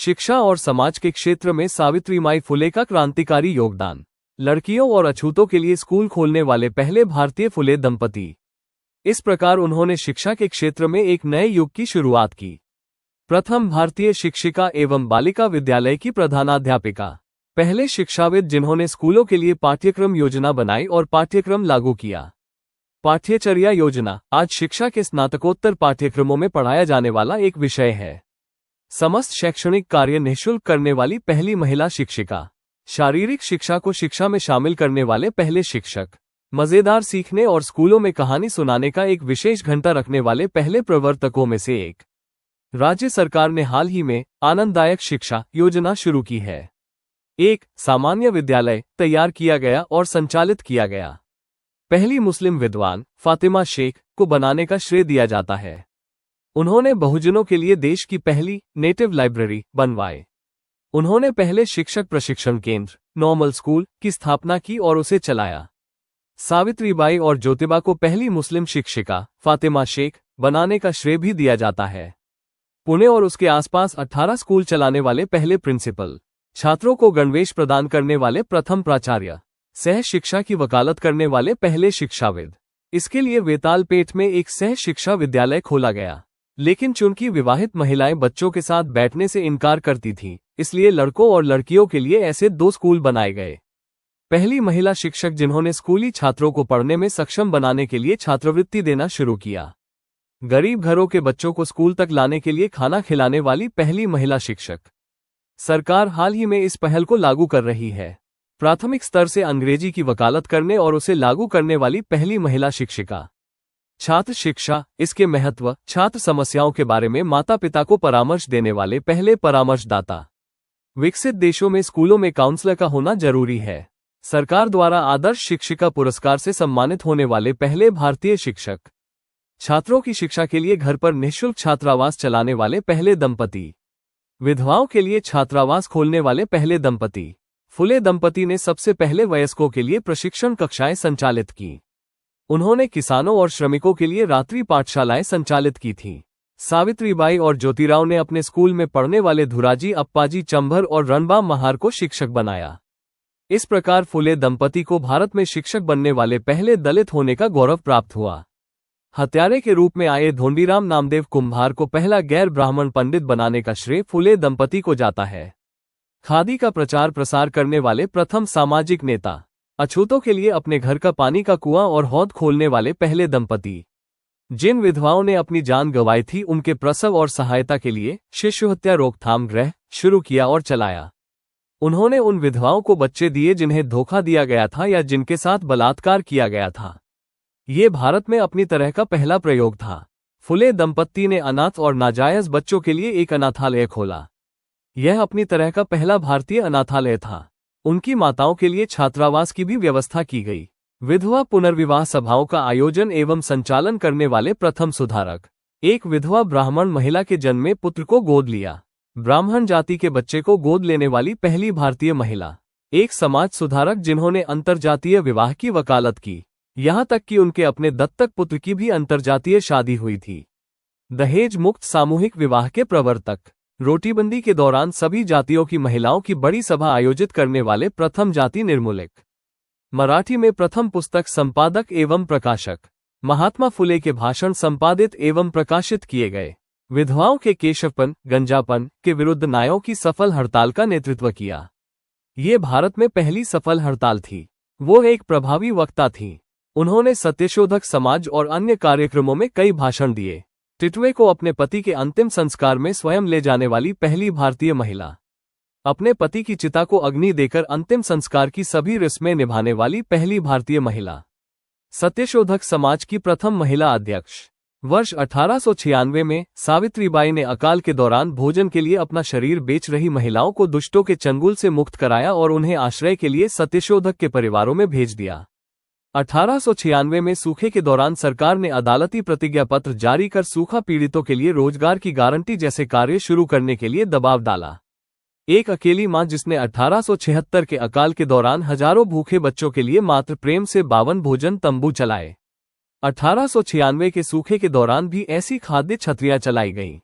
शिक्षा और समाज के क्षेत्र में सावित्रीबाई फुले का क्रांतिकारी योगदान। लड़कियों और अछूतों के लिए स्कूल खोलने वाले पहले भारतीय फुले दंपति। इस प्रकार उन्होंने शिक्षा के क्षेत्र में एक नए युग की शुरुआत की। प्रथम भारतीय शिक्षिका एवं बालिका विद्यालय की प्रधानाध्यापिका। पहले शिक्षाविद जिन्होंने स्कूलों के लिए पाठ्यक्रम योजना बनाई और पाठ्यक्रम लागू किया। पाठ्यचर्या योजना आज शिक्षा के स्नातकोत्तर पाठ्यक्रमों में पढ़ाया जाने वाला एक विषय है। समस्त शैक्षणिक कार्य निःशुल्क करने वाली पहली महिला शिक्षिका। शारीरिक शिक्षा को शिक्षा में शामिल करने वाले पहले शिक्षक। मजेदार सीखने और स्कूलों में कहानी सुनाने का एक विशेष घंटा रखने वाले पहले प्रवर्तकों में से एक। राज्य सरकार ने हाल ही में आनंददायक शिक्षा योजना शुरू की है। एक सामान्य विद्यालय तैयार किया गया और संचालित किया गया। पहली मुस्लिम विद्वान फातिमा शेख को बनाने का श्रेय दिया जाता है। उन्होंने बहुजनों के लिए देश की पहली नेटिव लाइब्रेरी बनवाई। उन्होंने पहले शिक्षक प्रशिक्षण केंद्र नॉर्मल स्कूल की स्थापना की और उसे चलाया। सावित्रीबाई और ज्योतिबा को पहली मुस्लिम शिक्षिका फातिमा शेख बनाने का श्रेय भी दिया जाता है। पुणे और उसके आसपास 18 स्कूल चलाने वाले पहले प्रिंसिपल। छात्रों को गणवेश प्रदान करने वाले प्रथम प्राचार्य। सह शिक्षा की वकालत करने वाले पहले शिक्षाविद। इसके लिए वेतालपेट में एक सह शिक्षा विद्यालय खोला गया, लेकिन चूंकि विवाहित महिलाएं बच्चों के साथ बैठने से इनकार करती थीं, इसलिए लड़कों और लड़कियों के लिए ऐसे 2 स्कूल बनाए गए। पहली महिला शिक्षक जिन्होंने स्कूली छात्रों को पढ़ने में सक्षम बनाने के लिए छात्रवृत्ति देना शुरू किया। गरीब घरों के बच्चों को स्कूल तक लाने के लिए खाना खिलाने वाली पहली महिला शिक्षक। सरकार हाल ही में इस पहल को लागू कर रही है। प्राथमिक स्तर से अंग्रेजी की वकालत करने और उसे लागू करने वाली पहली महिला शिक्षिका। छात्र शिक्षा, इसके महत्व, छात्र समस्याओं के बारे में माता पिता को परामर्श देने वाले पहले परामर्शदाता। विकसित देशों में स्कूलों में काउंसलर का होना जरूरी है। सरकार द्वारा आदर्श शिक्षिका पुरस्कार से सम्मानित होने वाले पहले भारतीय शिक्षक। छात्रों की शिक्षा के लिए घर पर निःशुल्क छात्रावास चलाने वाले पहले दंपति। विधवाओं के लिए छात्रावास खोलने वाले पहले दंपति। फुले दंपति ने सबसे पहले वयस्कों के लिए प्रशिक्षण कक्षाएं संचालित की। उन्होंने किसानों और श्रमिकों के लिए रात्रि पाठशालाएं संचालित की थीं। सावित्रीबाई और ज्योतिराव ने अपने स्कूल में पढ़ने वाले धुराजी अप्पाजी चंभर और रणबा महार को शिक्षक बनाया। इस प्रकार फुले दंपति को भारत में शिक्षक बनने वाले पहले दलित होने का गौरव प्राप्त हुआ। हत्यारे के रूप में आए धोंडीराम नामदेव कुम्हार को पहला गैर ब्राह्मण पंडित बनाने का श्रेय फुले दंपति को जाता है। खादी का प्रचार प्रसार करने वाले प्रथम सामाजिक नेता। अछूतों के लिए अपने घर का पानी का कुआं और हौद खोलने वाले पहले दंपति। जिन विधवाओं ने अपनी जान गंवाई थी, उनके प्रसव और सहायता के लिए शिशु हत्या रोकथाम गृह शुरू किया और चलाया। उन्होंने उन विधवाओं को बच्चे दिए जिन्हें धोखा दिया गया था या जिनके साथ बलात्कार किया गया था। ये भारत में अपनी तरह का पहला प्रयोग था। फुले दंपत्ति ने अनाथ और नाजायज बच्चों के लिए एक अनाथालय खोला। यह अपनी तरह का पहला भारतीय अनाथालय था। उनकी माताओं के लिए छात्रावास की भी व्यवस्था की गई। विधवा पुनर्विवाह सभाओं का आयोजन एवं संचालन करने वाले प्रथम सुधारक। एक विधवा ब्राह्मण महिला के जन्मे पुत्र को गोद लिया। ब्राह्मण जाति के बच्चे को गोद लेने वाली पहली भारतीय महिला। एक समाज सुधारक जिन्होंने अंतरजातीय विवाह की वकालत की, यहाँ तक कि उनके अपने दत्तक पुत्र की भी अंतरजातीय शादी हुई थी। दहेज मुक्त सामूहिक विवाह के प्रवर्तक। रोटीबंदी के दौरान सभी जातियों की महिलाओं की बड़ी सभा आयोजित करने वाले प्रथम जाति निर्मूलक। मराठी में प्रथम पुस्तक संपादक एवं प्रकाशक। महात्मा फुले के भाषण संपादित एवं प्रकाशित किए गए। विधवाओं के केशवपन गंजापन के विरुद्ध नायों की सफल हड़ताल का नेतृत्व किया। ये भारत में पहली सफल हड़ताल थी। वो एक प्रभावी वक्ता थी। उन्होंने सत्यशोधक समाज और अन्य कार्यक्रमों में कई भाषण दिए। टिटवे को अपने पति के अंतिम संस्कार में स्वयं ले जाने वाली पहली भारतीय महिला। अपने पति की चिता को अग्नि देकर अंतिम संस्कार की सभी रस्में निभाने वाली पहली भारतीय महिला। सत्यशोधक समाज की प्रथम महिला अध्यक्ष। वर्ष 1896 में सावित्रीबाई ने अकाल के दौरान भोजन के लिए अपना शरीर बेच रही महिलाओं को दुष्टों के चंगुल से मुक्त कराया और उन्हें आश्रय के लिए सत्यशोधक के परिवारों में भेज दिया। 1896 में सूखे के दौरान सरकार ने अदालती प्रतिज्ञा पत्र जारी कर सूखा पीड़ितों के लिए रोजगार की गारंटी जैसे कार्य शुरू करने के लिए दबाव डाला। एक अकेली मां जिसने 1876 के अकाल के दौरान हजारों भूखे बच्चों के लिए मात्र प्रेम से 52 भोजन तंबू चलाए। 1896 के सूखे के दौरान भी ऐसी खाद्य छतरियां चलाई गईं।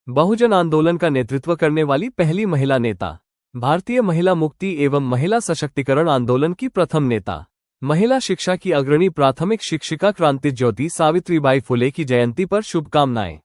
बहुजन आंदोलन का नेतृत्व करने वाली पहली महिला नेता। भारतीय महिला मुक्ति एवं महिला सशक्तिकरण आंदोलन की प्रथम नेता। महिला शिक्षा की अग्रणी प्राथमिक शिक्षिका क्रांति ज्योति सावित्रीबाई फुले की जयंती पर शुभकामनाएं।